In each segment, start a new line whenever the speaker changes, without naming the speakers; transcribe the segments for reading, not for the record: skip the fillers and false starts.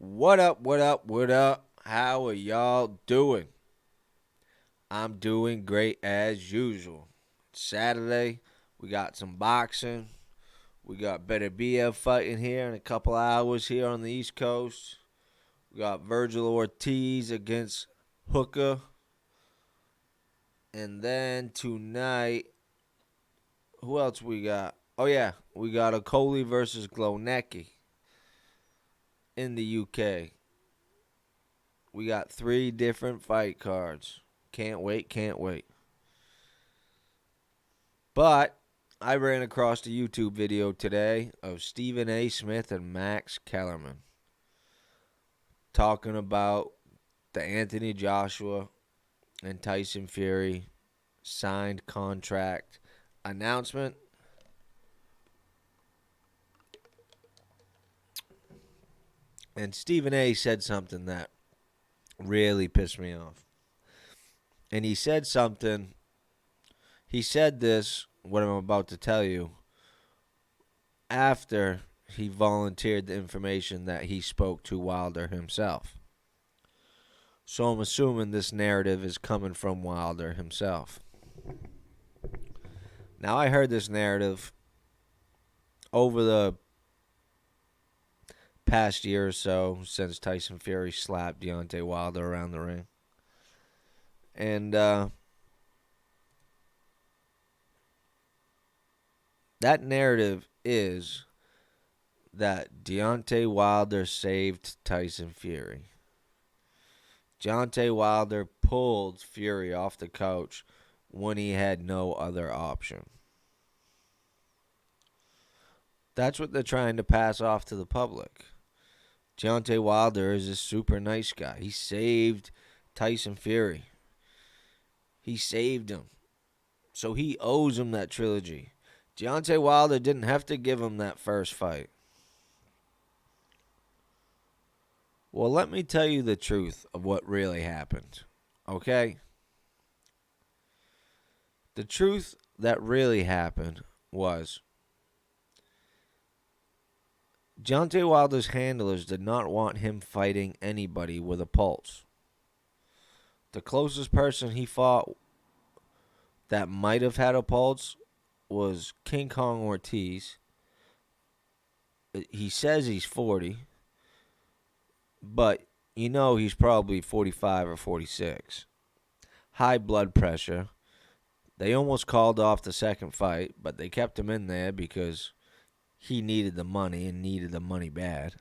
What up, what up, what up? How are y'all doing? I'm doing great as usual. Saturday, we got some boxing. We got Better BF fighting here in a couple hours here on the East Coast. We got Virgil Ortiz against Hooker. And then tonight, who else we got? Oh, yeah, we got Okoli versus Glonecki in the UK. We got 3 different fight cards. Can't wait, can't wait. But I ran across a YouTube video today of Stephen A. Smith and Max Kellerman talking about the Anthony Joshua and Tyson Fury signed contract announcement. And Stephen A. said something that really pissed me off. And he said this, what I'm about to tell you, after he volunteered the information that he spoke to Wilder himself. So I'm assuming this narrative is coming from Wilder himself. Now, I heard this narrative over the past year or so since Tyson Fury slapped Deontay Wilder around the ring. And that narrative is that Deontay Wilder saved Tyson Fury. Deontay Wilder pulled Fury off the couch when he had no other option. That's what they're trying to pass off to the public. Deontay Wilder is a super nice guy. He saved Tyson Fury. He saved him. So he owes him that trilogy. Deontay Wilder didn't have to give him that first fight. Well, let me tell you the truth of what really happened, okay? The truth that really happened was Deontay Wilder's handlers did not want him fighting anybody with a pulse. The closest person he fought that might have had a pulse was King Kong Ortiz. He says he's 40, but you know he's probably 45 or 46. High blood pressure. They almost called off the second fight, but they kept him in there because he needed the money and needed the money bad.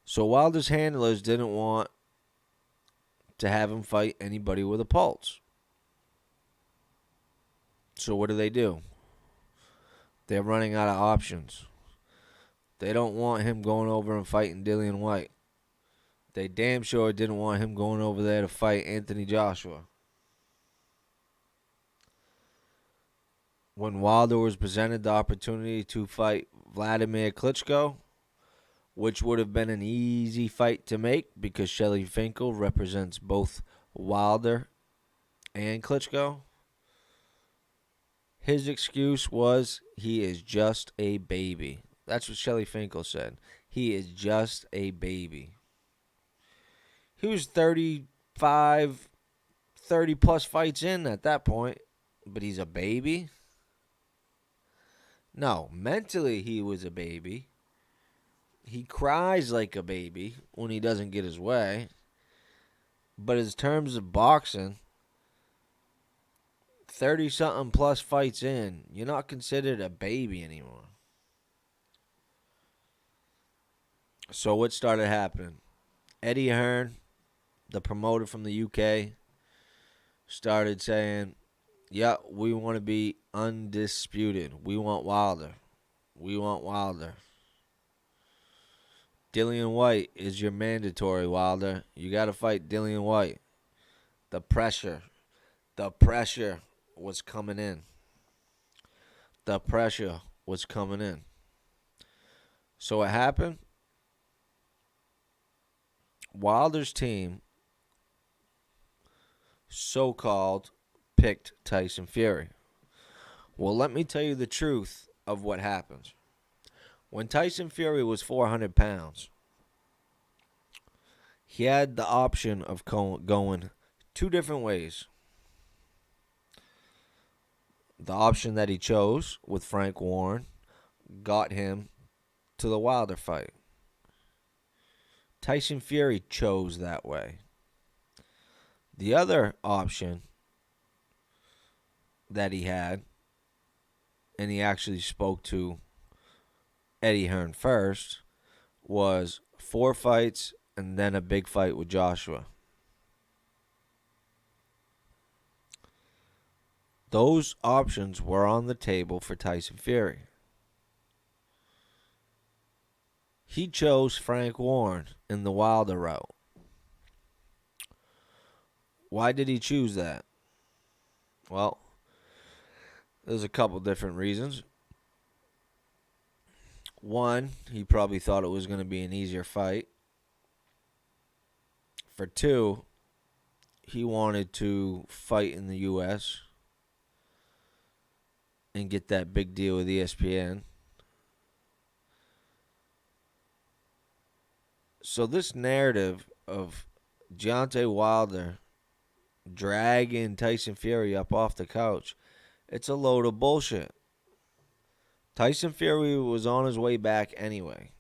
So Wilder's handlers didn't want to have him fight anybody with a pulse. So what do? They're running out of options. They don't want him going over and fighting Dillian Whyte. They damn sure didn't want him going over there to fight Anthony Joshua. When Wilder was presented the opportunity to fight Vladimir Klitschko, which would have been an easy fight to make because Shelly Finkel represents both Wilder and Klitschko, his excuse was he is just a baby. That's what Shelly Finkel said. He is just a baby. He was 35, 30 plus fights in at that point, but he's a baby? No, mentally he was a baby. He cries like a baby when he doesn't get his way. But in terms of boxing, 30-something plus fights in, you're not considered a baby anymore. So what started happening? Eddie Hearn, the promoter from the UK, started saying, yeah, we want to be undisputed. We want Wilder. We want Wilder. Dillian Whyte is your mandatory, Wilder. You got to fight Dillian Whyte. The pressure was coming in. The pressure was coming in. So what happened? Wilder's team, so-called, picked Tyson Fury. Well, let me tell you the truth of what happened. When Tyson Fury was 400 pounds, he had the option of going two different ways. The option that he chose with Frank Warren got him to the Wilder fight. Tyson Fury chose that way. The other option that he had, and he actually spoke to Eddie Hearn first, was 4 fights and then a big fight with Joshua. Those options were on the table for Tyson Fury. He chose Frank Warren in the Wilder route. Why did he choose that? Well, there's a couple different reasons. One, he probably thought it was going to be an easier fight. For two, he wanted to fight in the U.S. and get that big deal with ESPN. So this narrative of Deontay Wilder dragging Tyson Fury up off the couch, it's a load of bullshit. Tyson Fury was on his way back anyway.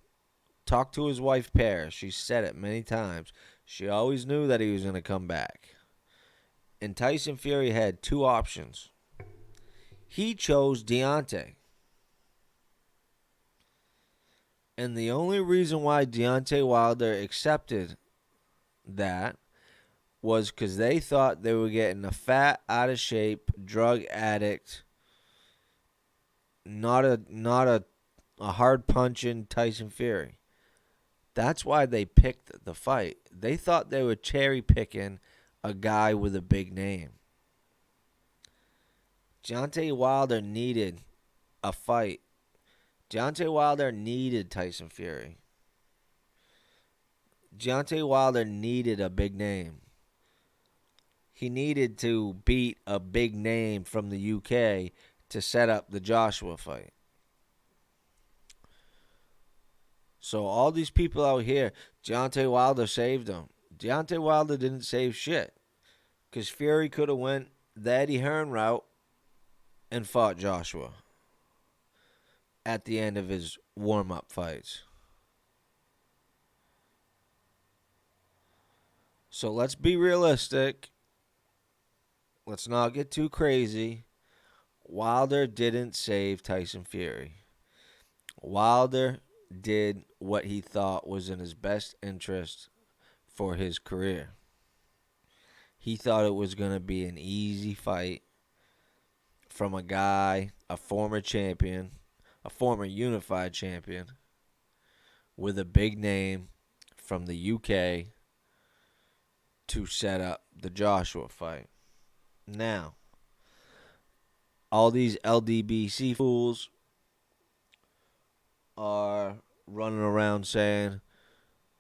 Talk to his wife, Paris. She said it many times. She always knew that he was going to come back. And Tyson Fury had 2 options. He chose Deontay. And the only reason why Deontay Wilder accepted that was because they thought they were getting a fat, out of shape, drug addict, not a hard punching Tyson Fury. That's why they picked the fight. They thought they were cherry picking a guy with a big name. Deontay Wilder needed a fight. Deontay Wilder needed Tyson Fury. Deontay Wilder needed a big name. He needed to beat a big name from the UK to set up the Joshua fight. So all these people out here, Deontay Wilder saved them. Deontay Wilder didn't save shit. Because Fury could have went the Eddie Hearn route and fought Joshua at the end of his warm-up fights. So let's be realistic. Let's not get too crazy. Wilder didn't save Tyson Fury. Wilder did what he thought was in his best interest for his career. He thought it was going to be an easy fight from a guy, a former champion, a former unified champion, with a big name from the UK to set up the Joshua fight. Now, all these LDBC fools are running around saying,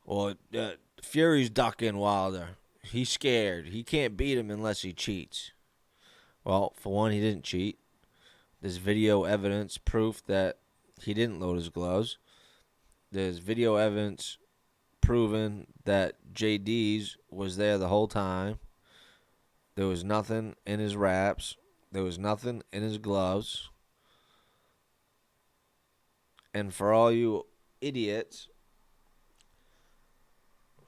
well, Fury's ducking Wilder. He's scared. He can't beat him unless he cheats. Well, for one, he didn't cheat. There's video evidence, proof that he didn't load his gloves. There's video evidence proving that JD's was there the whole time. There was nothing in his wraps. There was nothing in his gloves. And for all you idiots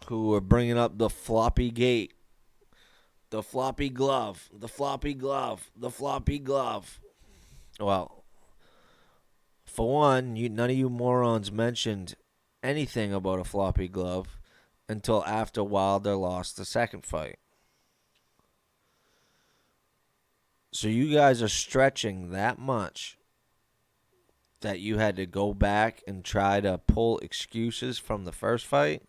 who are bringing up the floppy gate, the floppy glove, the floppy glove, the floppy glove. Well, for one, none of you morons mentioned anything about a floppy glove until after Wilder lost the second fight. So you guys are stretching that much that you had to go back and try to pull excuses from the first fight,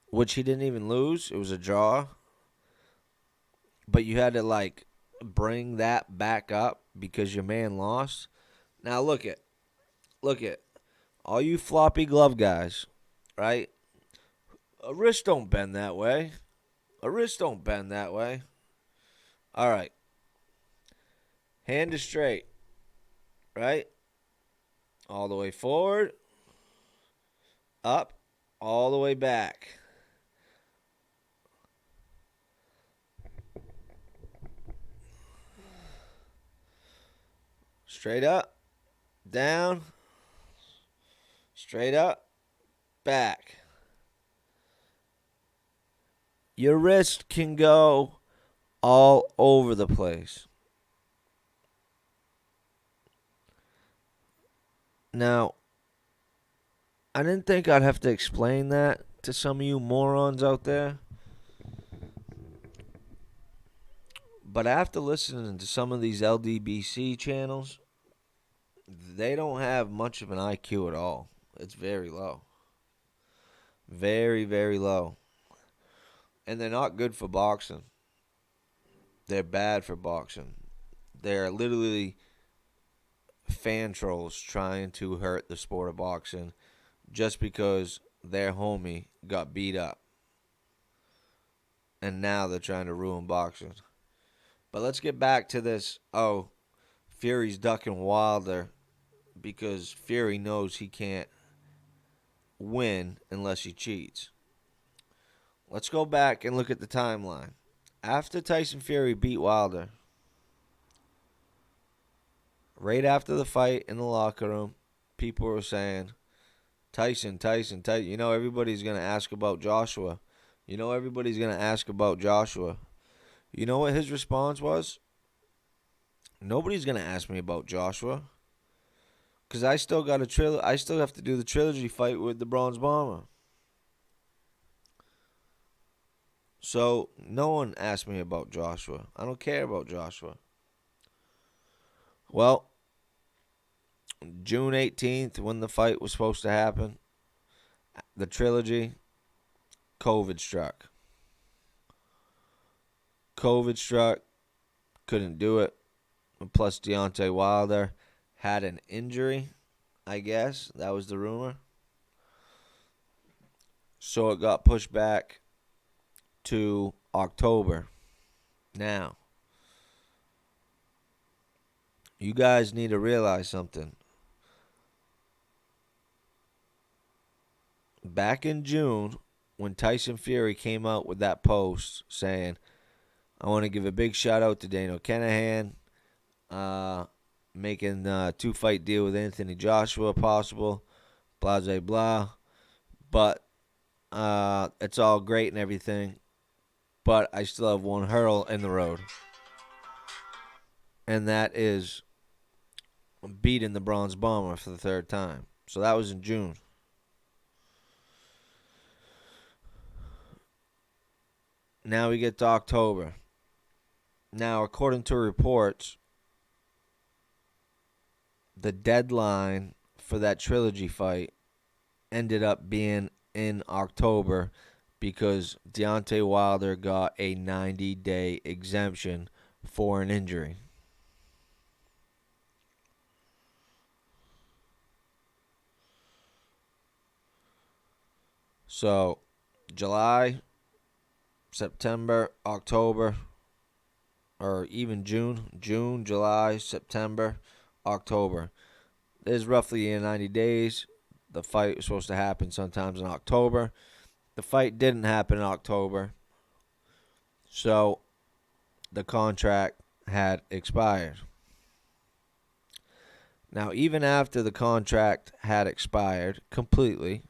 which he didn't even lose. It was a draw. But you had to, bring that back up because your man lost. Now, look at all you floppy glove guys, right? A wrist don't bend that way. A wrist don't bend that way. All right. Hand is straight, right? All the way forward, up, all the way back. Straight up, down, straight up, back. Your wrist can go all over the place. Now, I didn't think I'd have to explain that to some of you morons out there. But after listening to some of these LDBC channels, they don't have much of an IQ at all. It's very low. Very, very low. And they're not good for boxing. They're bad for boxing. They're literally fan trolls trying to hurt the sport of boxing just because their homie got beat up. And now they're trying to ruin boxing. But let's get back to this. Oh, Fury's ducking Wilder because Fury knows he can't win unless he cheats. Let's go back and look at the timeline. After Tyson Fury beat Wilder, right after the fight in the locker room, people were saying, Tyson. You know everybody's going to ask about Joshua. You know what his response was? Nobody's going to ask me about Joshua. Because I still got I still have to do the trilogy fight with the Bronze Bomber. So no one asked me about Joshua. I don't care about Joshua. Well, June 18th, when the fight was supposed to happen, the trilogy, COVID struck. Couldn't do it. Plus, Deontay Wilder had an injury, I guess. That was the rumor. So it got pushed back to October. Now, you guys need to realize something. Back in June, when Tyson Fury came out with that post saying, I want to give a big shout out to Daniel Kennedy, making a 2-fight deal with Anthony Joshua possible, blah, blah, blah. But it's all great and everything. But I still have one hurdle in the road. And that is beating the Bronze Bomber for the third time. So that was in June. Now we get to October. Now, according to reports, the deadline for that trilogy fight ended up being in October because Deontay Wilder got a 90-day exemption for an injury. So, July, September, October, or even June, July, September, October. There's roughly 90 days. The fight was supposed to happen sometimes in October. The fight didn't happen in October. So the contract had expired. Now, even after the contract had expired completely,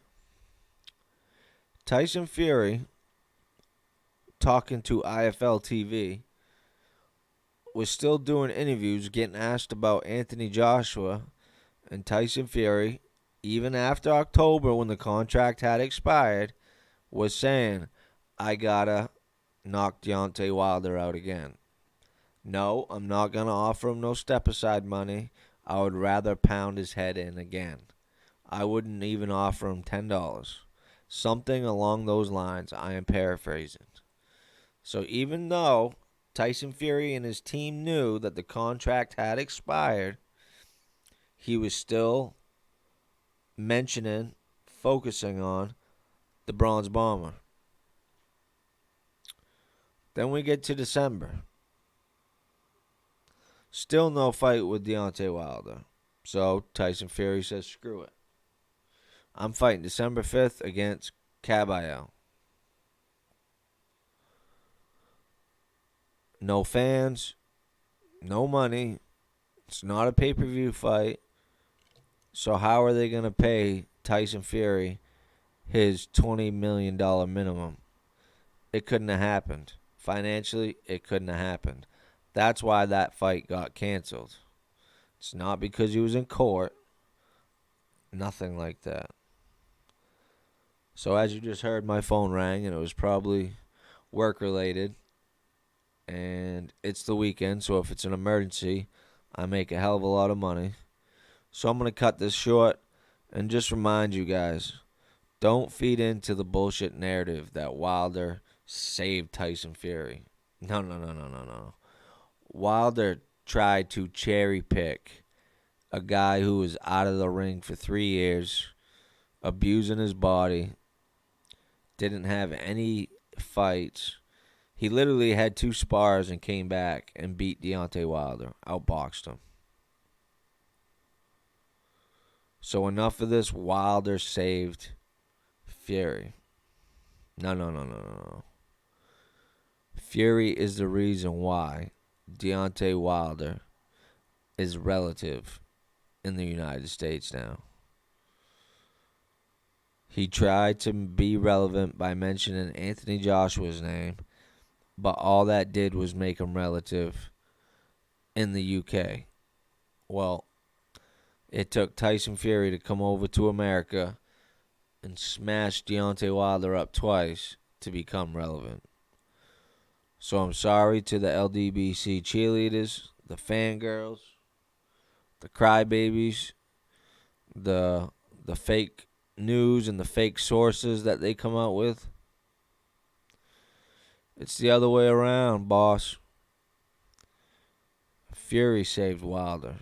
Tyson Fury, talking to IFL TV, was still doing interviews, getting asked about Anthony Joshua and Tyson Fury, even after October when the contract had expired, was saying, I gotta knock Deontay Wilder out again. No, I'm not going to offer him no step-aside money. I would rather pound his head in again. I wouldn't even offer him $10. Something along those lines. I am paraphrasing. So even though Tyson Fury and his team knew that the contract had expired, he was still focusing on the Bronze Bomber. Then we get to December. Still no fight with Deontay Wilder. So Tyson Fury says, screw it. I'm fighting December 5th against Caballero. No fans, no money. It's not a pay-per-view fight. So how are they going to pay Tyson Fury his $20 million minimum? It couldn't have happened. Financially, it couldn't have happened. That's why that fight got canceled. It's not because he was in court. Nothing like that. So as you just heard, my phone rang, and it was probably work-related. And it's the weekend, so if it's an emergency, I make a hell of a lot of money. So I'm going to cut this short and just remind you guys, don't feed into the bullshit narrative that Wilder saved Tyson Fury. No, no, no, no, no, no. Wilder tried to cherry pick a guy who was out of the ring for 3 years, abusing his body, didn't have any fights. He literally had 2 spars and came back and beat Deontay Wilder, outboxed him. So enough of this Wilder saved Fury. No, no, no, no, no, no. Fury is the reason why Deontay Wilder is relative in the United States now. He tried to be relevant by mentioning Anthony Joshua's name, but all that did was make him relative in the UK. Well, it took Tyson Fury to come over to America and smash Deontay Wilder up twice to become relevant. So I'm sorry to the LDBC cheerleaders, the fangirls, the crybabies, the fake news and the fake sources that they come out with. It's the other way around, boss. Fury saved Wilder.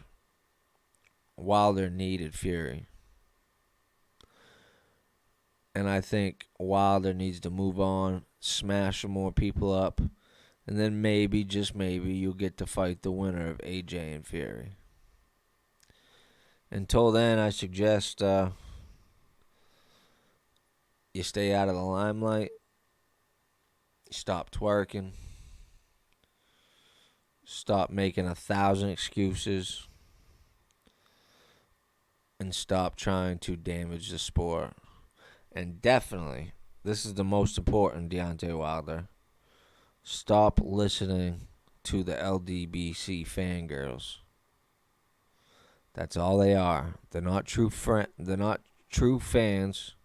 Wilder needed Fury. And I think Wilder needs to move on, smash some more people up, and then maybe, just maybe, you'll get to fight the winner of AJ and Fury. Until then, I suggest you stay out of the limelight, stop twerking, stop making 1,000 excuses, and stop trying to damage the sport. And definitely, this is the most important, Deontay Wilder, stop listening to the LDBC fangirls. That's all they are. They're not true They're not true fans.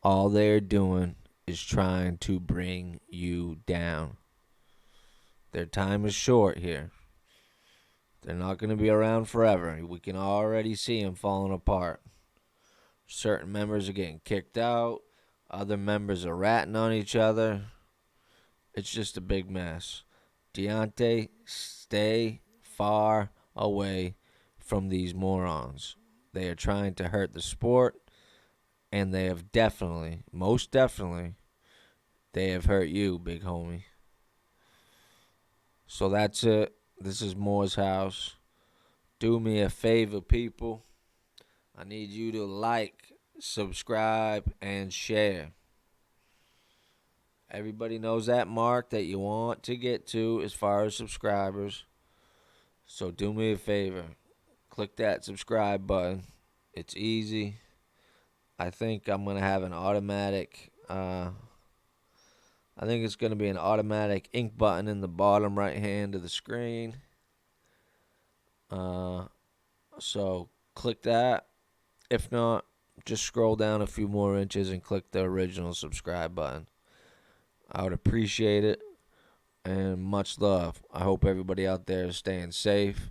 All they're doing is trying to bring you down. Their time is short here. They're not going to be around forever. We can already see them falling apart. Certain members are getting kicked out. Other members are ratting on each other. It's just a big mess. Deontay, stay far away from these morons. They are trying to hurt the sport, and they have definitely, most definitely, they have hurt you, big homie. So that's it. This is Moore's House. Do me a favor, people. I need you to like, subscribe, and share. Everybody knows that mark that you want to get to as far as subscribers. So do me a favor. Click that subscribe button. It's easy. I think I'm going to have an automatic, I think it's going to be an automatic ink button in the bottom right hand of the screen. So click that. If not, just scroll down a few more inches and click the original subscribe button. I would appreciate it. And much love. I hope everybody out there is staying safe.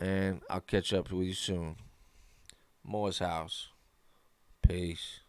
And I'll catch up with you soon. Moore's House. Peace.